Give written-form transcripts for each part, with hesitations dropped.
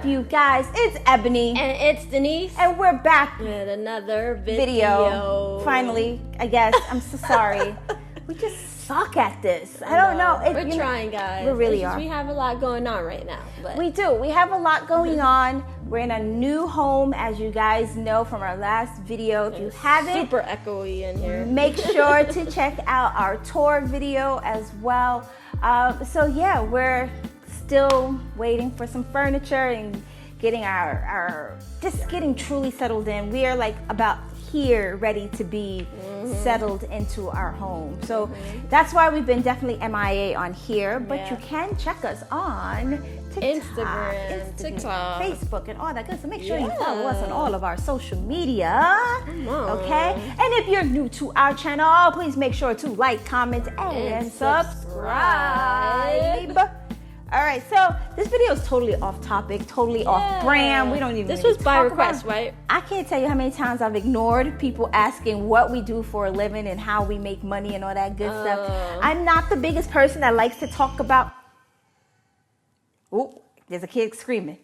up, you guys? It's Ebony. And it's Denise. And we're back with another video. Finally, I guess. I'm so sorry. We just suck at this. I don't know. We're trying, guys. We really are. We have a lot going on right now. But we do. We have a lot going on. We're in a new home, as you guys know from our last video. If you haven't, super echoey in here. Make sure to check out our tour video as well. So yeah, we're still waiting for some furniture and getting our just getting truly settled in. We are like about here, ready to be settled into our home. So that's why we've been definitely MIA on here, but you can check us on TikTok, Instagram, TikTok, Facebook, and all that good. So make sure you follow us on all of our social media. Okay? And if you're new to our channel, please make sure to like, comment, and subscribe. All right, so this video is totally off topic, totally off brand. We don't even. This was by request, right? I can't tell you how many times I've ignored people asking what we do for a living and how we make money and all that good stuff. I'm not the biggest person that likes to talk about. Oh, there's a kid screaming.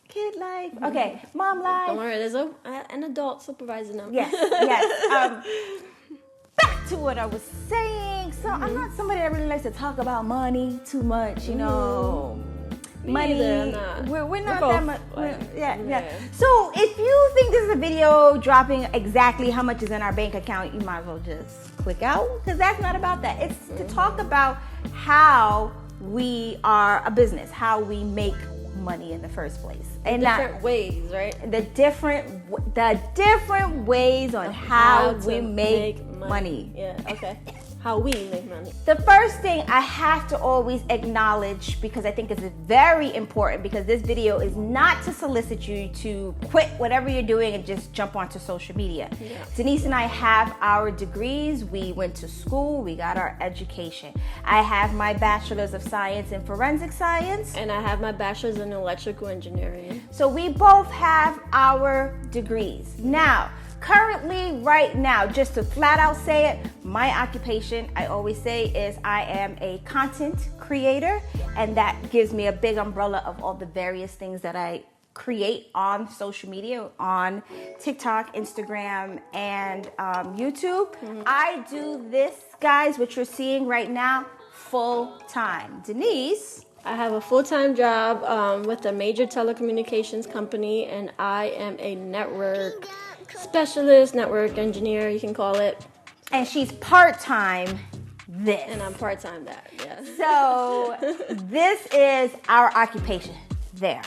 Kid life. Okay, mom life. Don't worry, there's an adult supervising them. Yes, yes. Back to what I was saying. So I'm not somebody that really likes to talk about money too much, you know. Money. We're not that much. Yeah. So if you think this is a video dropping exactly how much is in our bank account, you might as well just click out, because that's not about that. It's to talk about how we are a business, how we make money in the first place, and different ways, right? The different ways on how we make money. Yeah. Okay. How we make money. The first thing I have to always acknowledge, because I think it's very important, because this video is not to solicit you to quit whatever you're doing and just jump onto social media. Yeah. Denise and I have our degrees. We went to school. We got our education. I have my bachelor's of science in forensic science. And I have my bachelor's in electrical engineering. So we both have our degrees. Now, currently, right now, just to flat out say it, my occupation, I always say, is I am a content creator, and that gives me a big umbrella of all the various things that I create on social media, on TikTok, Instagram, and YouTube. I do this, guys, what you're seeing right now, full time. Denise? I have a full-time job with a major telecommunications company, and I am a network specialist, network engineer, you can call it. And she's part-time this. And I'm part-time that, yeah. So this is our occupation. There.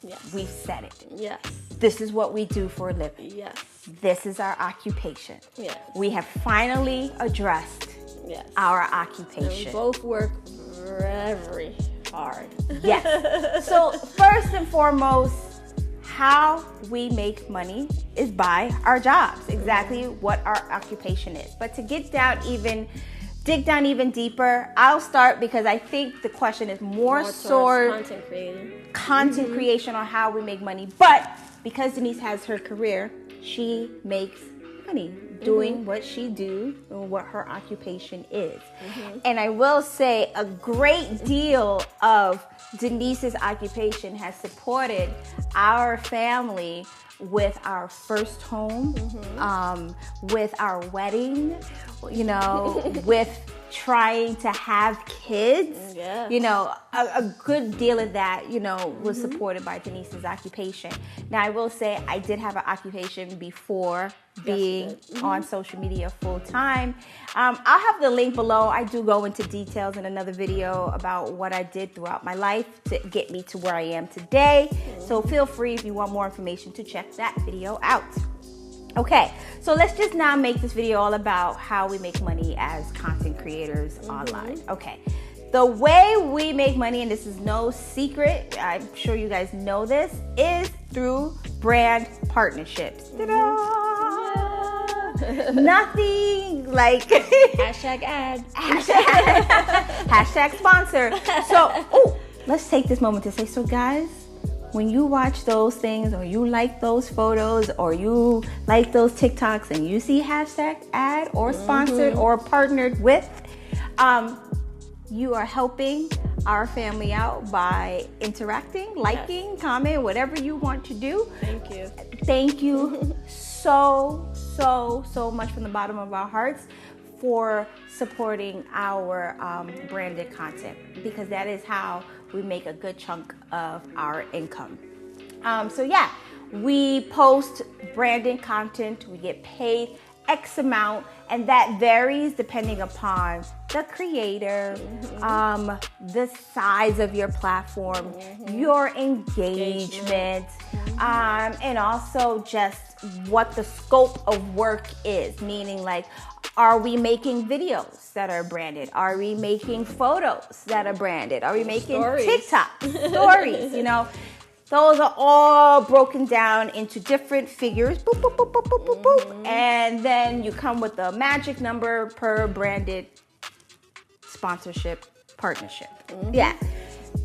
Yes. We've said it. Yes. This is what we do for a living. Yes. This is our occupation. Yes. We have finally addressed our occupation. And we both work very hard. Yes. So first and foremost, how we make money is by our jobs, exactly what our occupation is. But to dig down even deeper, I'll start, because I think the question is more content creation on how we make money. But because Denise has her career, she makes money doing what she do and what her occupation is. And I will say a great deal of Denise's occupation has supported our family with our first home, with our wedding, you know, with trying to have kids. You know, a good deal of that, you know, was supported by Denise's occupation. Now, I will say I did have an occupation before being on social media full time. I'll have the link below. I do go into details in another video about what I did throughout my life to get me to where I am today. So feel free, if you want more information, to check that video out. Okay, so let's just now make this video all about how we make money as content creators online. Okay, the way we make money, and this is no secret, I'm sure you guys know this, is through brand partnerships. Nothing like hashtag ad, hashtag sponsor. So, let's take this moment to say, so guys, when you watch those things, or you like those photos, or you like those TikToks, and you see hashtag ad or sponsored or partnered with, you are helping our family out by interacting, liking, comment, whatever you want to do. Thank you. Thank you so much from the bottom of our hearts for supporting our branded content, because that is how we make a good chunk of our income. So yeah, we post branded content, we get paid X amount, and that varies depending upon the creator, the size of your platform, your engagement, and also just what the scope of work is, meaning like, are we making videos that are branded? Are we making photos that are branded? Are we making TikTok stories? You know, those are all broken down into different figures, boop, boop, boop, boop, boop, boop, boop. And then you come with a magic number per branded sponsorship partnership. Yeah.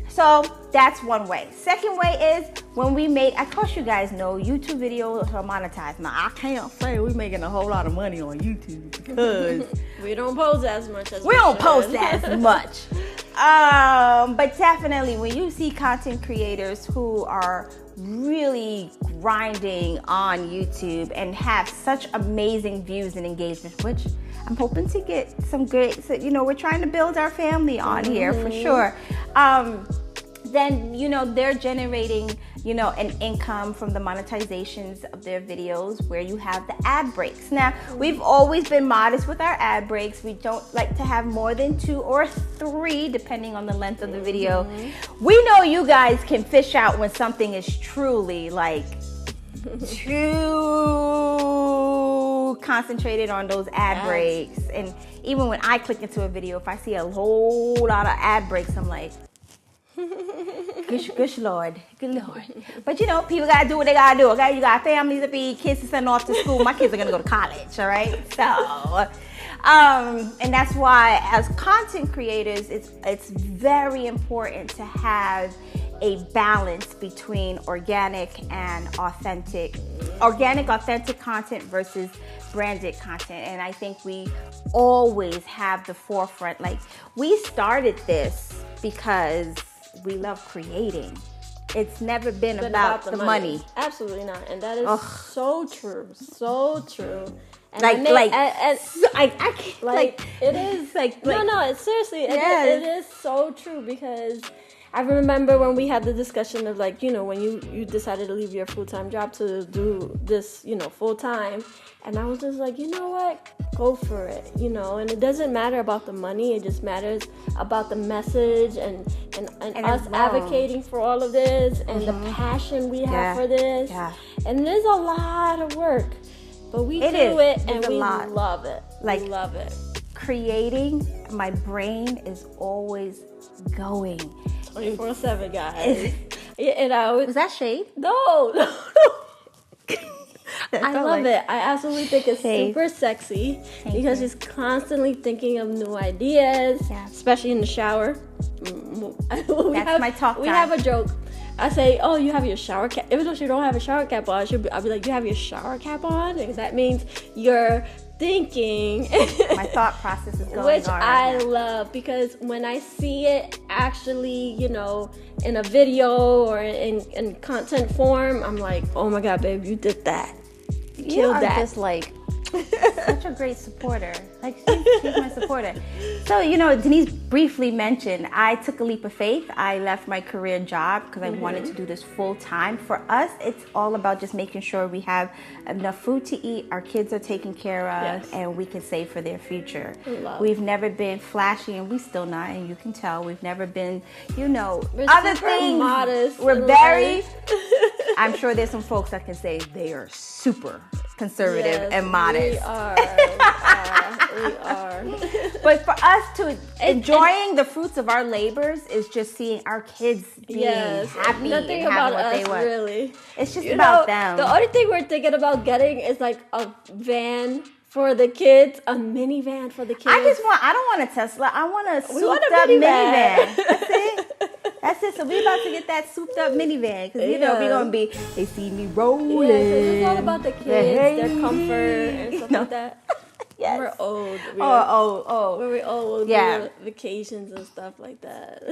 So that's one way. Second way is when we make, of course you guys know, YouTube videos are monetized. Now I can't say we're making a whole lot of money on YouTube because we don't post as much as we don't post as much. But definitely when you see content creators who are really grinding on YouTube and have such amazing views and engagement, which I'm hoping to get some good, so, you know, we're trying to build our family on here for sure. Then, you know, they're generating, you know, an income from the monetizations of their videos where you have the ad breaks. Now, we've always been modest with our ad breaks. We don't like to have more than 2 or 3, depending on the length of the video. We know you guys can fish out when something is truly like too concentrated on those ad breaks. And even when I click into a video, if I see a whole lot of ad breaks, I'm like, good Lord. But you know, people gotta do what they gotta do. Okay, you got families to feed, kids to send off to school. My kids are gonna go to college, all right? So, and that's why, as content creators, it's very important to have a balance between organic, authentic content versus branded content. And I think we always have the forefront. Like, we started this because we love creating. It's never been about the money. Absolutely not. And that is so true. So true. And I can't, like, it is like no, it's seriously, it is so true, because I remember when we had the discussion of, like, you know, when you decided to leave your full-time job to do this, you know, full-time, and I was just like, you know what, go for it, you know, and it doesn't matter about the money, it just matters about the message and us advocating for all of this and the passion we have for this. And there's a lot of work, but we do it and we love it. Like, we love it. Creating, my brain is always going. 24/7, guys. And I always, was that shade? No. I love it. I absolutely think it's super sexy because she's constantly thinking of new ideas, especially in the shower. That's my talk time. We have a joke. I say, oh, you have your shower cap. Even though she don't have a shower cap on, I'll be like, you have your shower cap on? Because that means you're thinking. My thought process is going which on. Which I love, because when I see it actually, you know, in a video or in content form, I'm like, oh my God, babe, you did that. You killed that. Just like such a great supporter. Like, she's my supporter. So, you know, Denise briefly mentioned, I took a leap of faith. I left my career job because I wanted to do this full time. For us, it's all about just making sure we have enough food to eat, our kids are taken care of, and we can save for their future. We've never been flashy, and we still not, and you can tell. We've never been, you know, we're other super things. Modest. We're very, I'm sure there's some folks that can say they are super conservative and modest. We are. But for us to enjoying the fruits of our labors is just seeing our kids being happy. Nothing and about what us, they want. really. It's just about them. The only thing we're thinking about getting is like a van for the kids, a minivan for the kids. I don't want a Tesla. I want a souped up minivan. That's it. That's it. So we about to get that souped up minivan because you know we're gonna be. They see me rolling. Yeah, so it's all about the kids, their comfort and stuff like that. Yes. We're old. We're old. Yeah. Vacations and stuff like that.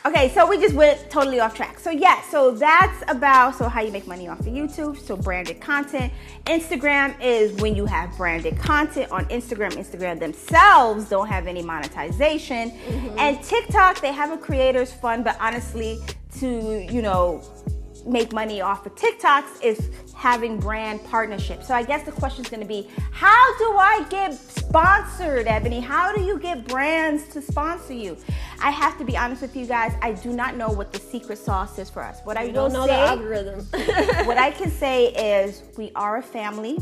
Okay, so we just went totally off track. So so that's about how you make money off of YouTube. So branded content. Instagram is when you have branded content on Instagram. Instagram themselves don't have any monetization. And TikTok, they have a creators fund, but honestly, to, make money off of TikToks is having brand partnerships. So I guess the question is going to be, how do I get sponsored, Ebony? How do you get brands to sponsor you? I have to be honest with you guys. I do not know what the secret sauce is for us. What I will say, the algorithm. What I can say is we are a family.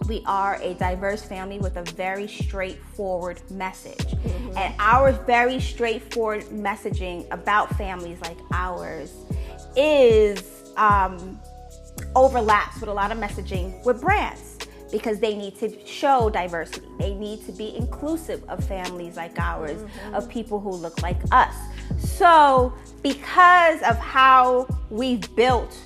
We are a diverse family with a very straightforward message. And our very straightforward messaging about families like ours is overlaps with a lot of messaging with brands, because they need to show diversity. They need to be inclusive of families like ours, of people who look like us. So because of how we've built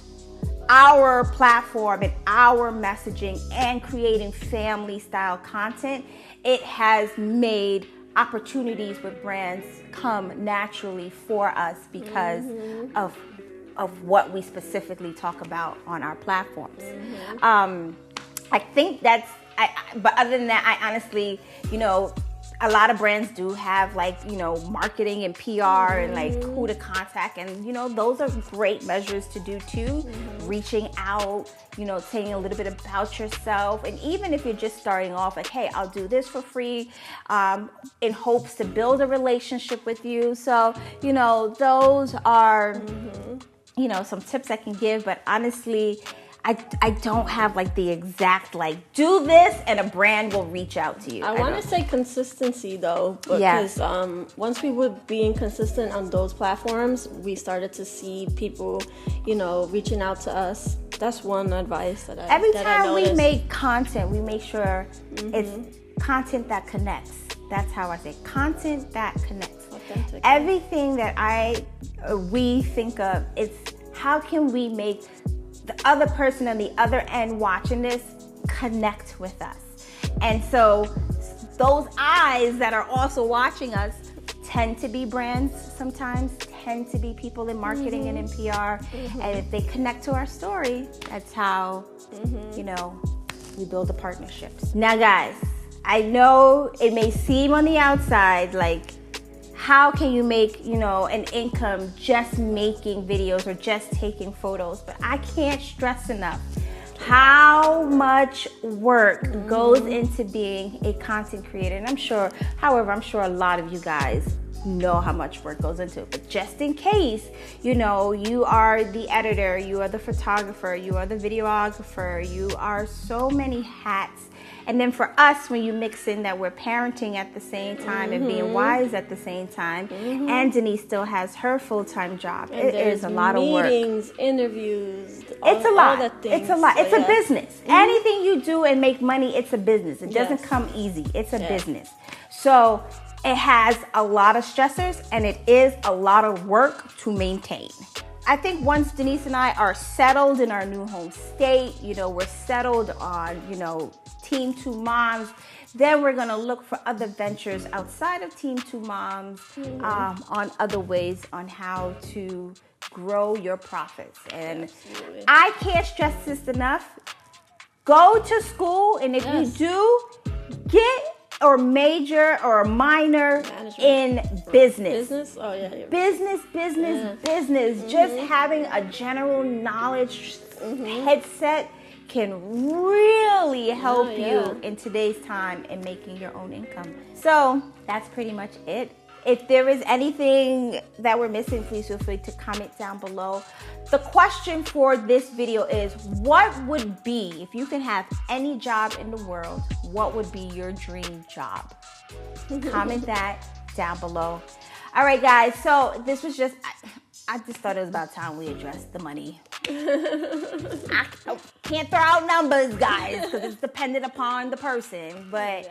our platform and our messaging and creating family style content, it has made opportunities with brands come naturally for us because of what we specifically talk about on our platforms. I think that's, but other than that, I honestly, a lot of brands do have marketing and PR and who to contact. And, those are great measures to do too. Reaching out, saying a little bit about yourself. And even if you're just starting off hey, I'll do this for free in hopes to build a relationship with you. So, those are, some tips I can give, but honestly, I don't have the exact do this and a brand will reach out to you. I want to say consistency though, because once we were being consistent on those platforms, we started to see people, reaching out to us. That's one advice that I every time we make content, we make sure it's content that connects. That's how I say content that connects. Authentic. Everything that we think of, it's how can we make the other person on the other end watching this connect with us. And so those eyes that are also watching us tend to be brands sometimes, tend to be people in marketing and in PR. And if they connect to our story, that's how, we build the partnerships. Now, guys, I know it may seem on the outside how can you make, an income just making videos or just taking photos? But I can't stress enough how much work goes into being a content creator. And I'm sure a lot of you guys know how much work goes into it. But just in case, you are the editor, you are the photographer, you are the videographer, you are so many hats. And then for us, when you mix in that we're parenting at the same time and being wise at the same time, and Denise still has her full-time job, and it is a lot of work. Meetings, interviews, it's a lot. It's a lot. It's a business. Anything you do and make money, it's a business. It doesn't come easy. It's a business. So it has a lot of stressors and it is a lot of work to maintain. I think once Denise and I are settled in our new home state, we're settled on, Team 2 Moms, then we're going to look for other ventures outside of Team 2 Moms on other ways on how to grow your profits. And I can't stress this enough. Go to school, and if you do, get or major or minor in business. Business? Oh, yeah. Business. Just having a general knowledge headset can really help you in today's time in making your own income. So that's pretty much it. If there is anything that we're missing, please feel free to comment down below. The question for this video is, what would be, if you can have any job in the world, what would be your dream job? Comment that down below. All right, guys, so this was just, I just thought it was about time we addressed the money. I can't throw out numbers, guys, because it's dependent upon the person. But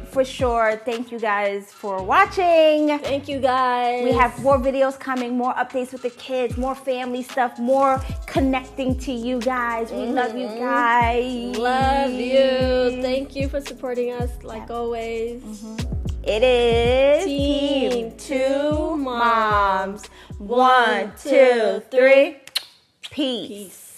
for sure. Thank you guys for watching. Thank you guys. We have more videos coming, more updates with the kids, more family stuff, more connecting to you guys. We love you guys. Love you. Thank you for supporting us like always. It is Team 2 Moms. 1, 2, 3. Peace.